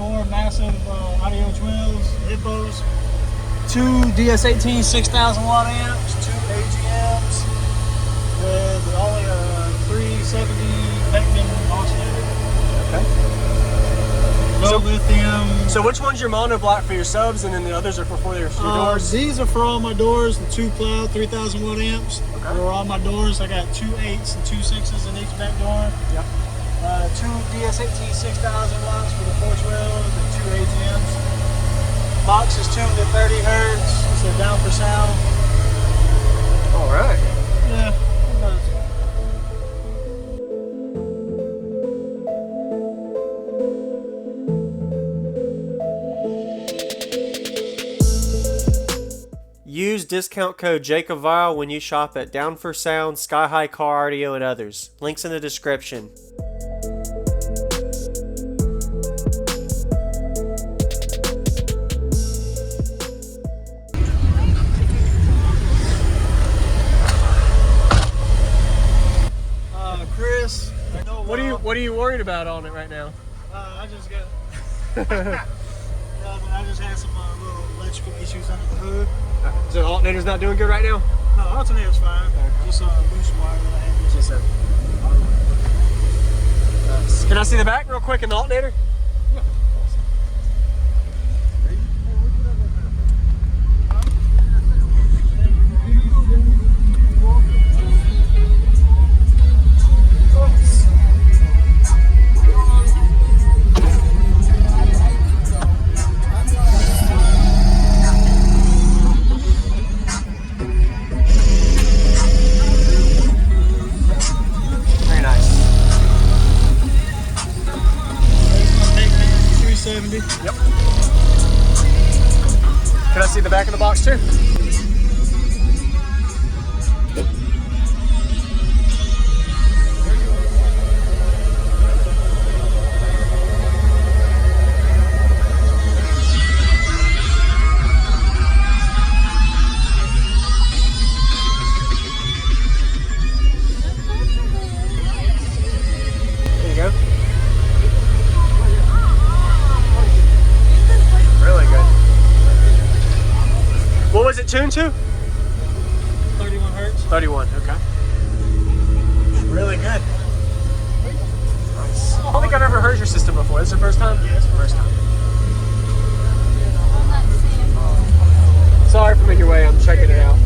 4 massive audio 12s, hippos, 2 DS18 6,000 watt amps, 2 AGMs with only a 370 Beckman oscillator. Okay. No lithium. So which one's your mono block for your subs, and then the others are for your doors? These are for all my doors. The 2 cloud 3,000 watt amps. Okay. For all my doors, I got 2 8s and 2 6s in each back door. Yep. 2 DS18 6,000 watts for the 4 12s and 2 AGMs. Box is tuned to 30 hertz. It's a down for sound. All right. Yeah. Use discount code JacobViral when you shop at Down for Sound, SkyHigh Car Audio, and others. Links in the description. Chris, I know What are you worried about on it right now? I just got. I just had some little electrical issues under the hood. So the alternator's not doing good right now? No, alternator's fine. Just a loose wire that I had. Just a... Can I see the back real quick in the alternator? Yeah. Very nice. 370. Yep. Can I see the back of the box too? There you go. Really good. What was it tuned to? 31 hertz. 31, okay. Really good. Nice. I don't think I've ever heard your system before. This is the first time? Yeah, it's the First time. Sorry for making your way, I'm checking it out.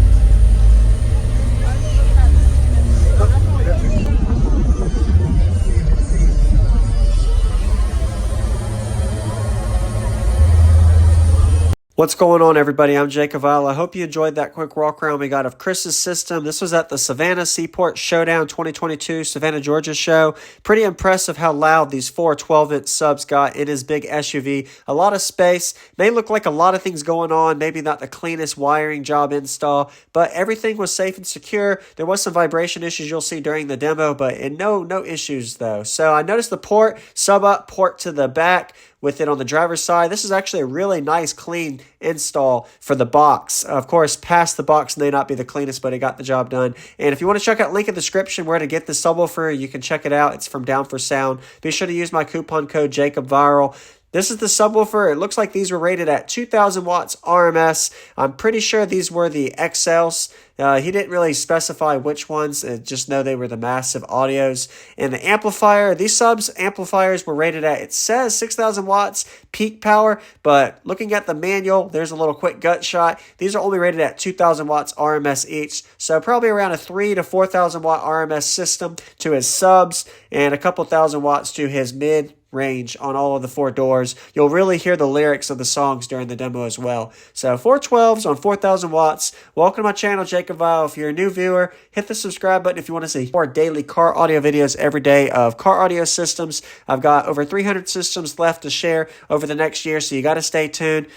What's going on, everybody? I'm JacobViral. I hope you enjoyed that quick walk around we got of Chris's system. This was at the Savannah Seaport Showdown 2022, Savannah, Georgia show. Pretty impressive how loud these 4 12-inch subs got in his big SUV. A lot of space. May look like a lot of things going on. Maybe not the cleanest wiring job install, but everything was safe and secure. There was some vibration issues you'll see during the demo, but no issues though. So I noticed the port, sub up, port to the back, with it on the driver's side. This is actually a really nice, clean install for the box. Of course, past the box may not be the cleanest, but it got the job done. And if you want to check out link in the description where to get the subwoofer, you can check it out. It's from Down for Sound. Be sure to use my coupon code JacobViral. This is the subwoofer. It looks like these were rated at 2,000 watts RMS. I'm pretty sure these were the XLs. He didn't really specify which ones, just know they were the massive audios. And the amplifier, these subs amplifiers were rated at, it says 6,000 watts peak power, but looking at the manual, there's a little quick gut shot. These are only rated at 2,000 watts RMS each, so probably around a 3,000 to 4,000 watt RMS system to his subs, and a couple thousand watts to his mid range on all of the 4 doors. You'll really hear the lyrics of the songs during the demo as well. So 412s on 4,000 watts. Welcome to my channel, JacobViral. If you're a new viewer, hit the subscribe button if you want to see more daily car audio videos every day of car audio systems. I've got over 300 systems left to share over the next year, so you got to stay tuned.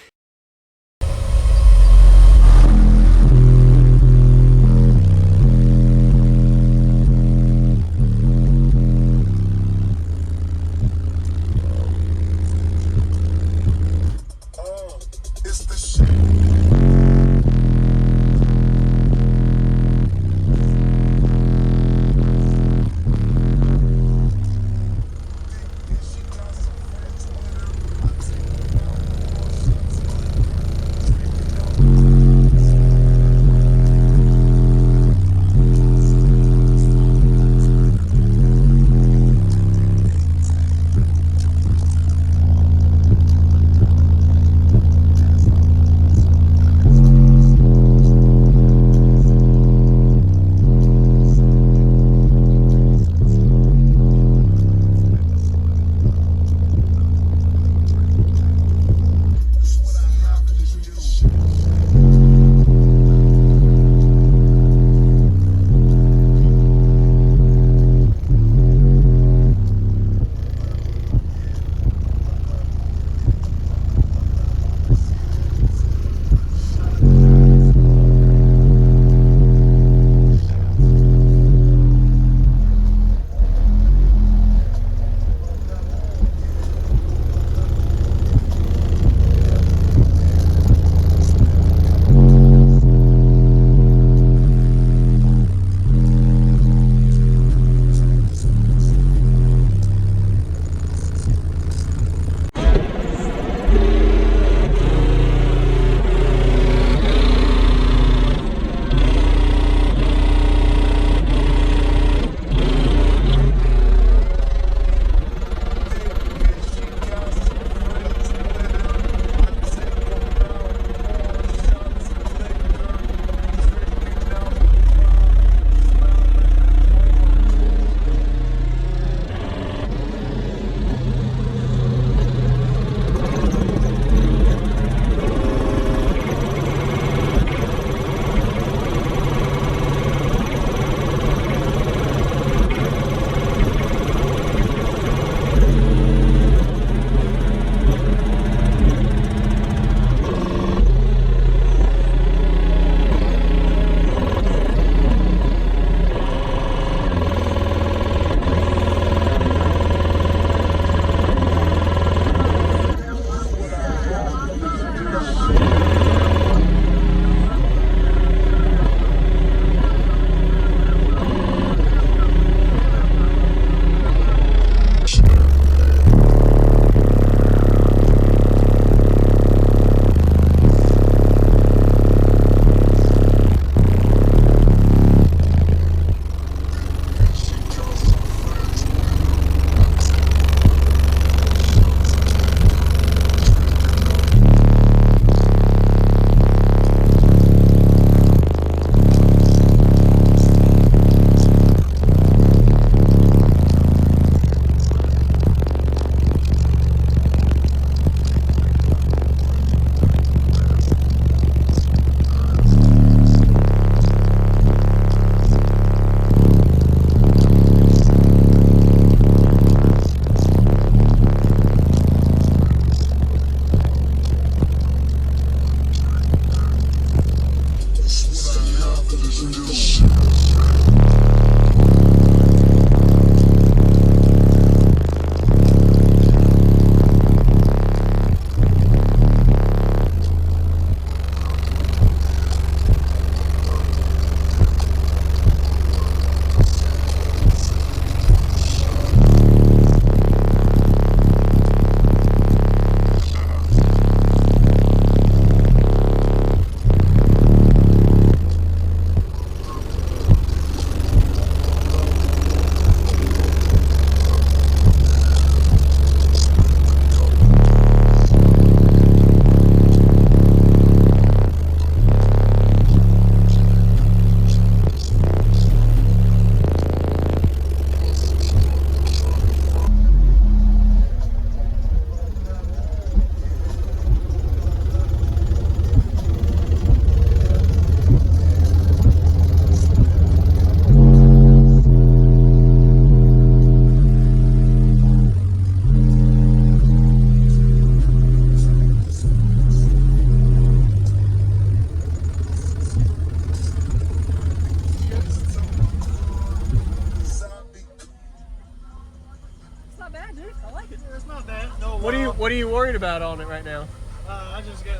you worried about on it right now? I just got.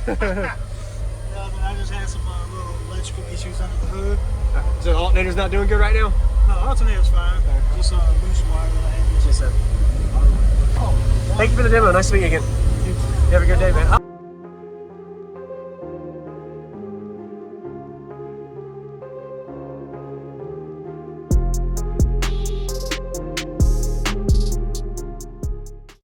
I just had some little electrical issues under the hood. So the alternator's not doing good right now? No, alternator's fine. Just loose wire that I had. Yes, sir. Thank you for the demo. Nice to meet you again. You have a good day, man.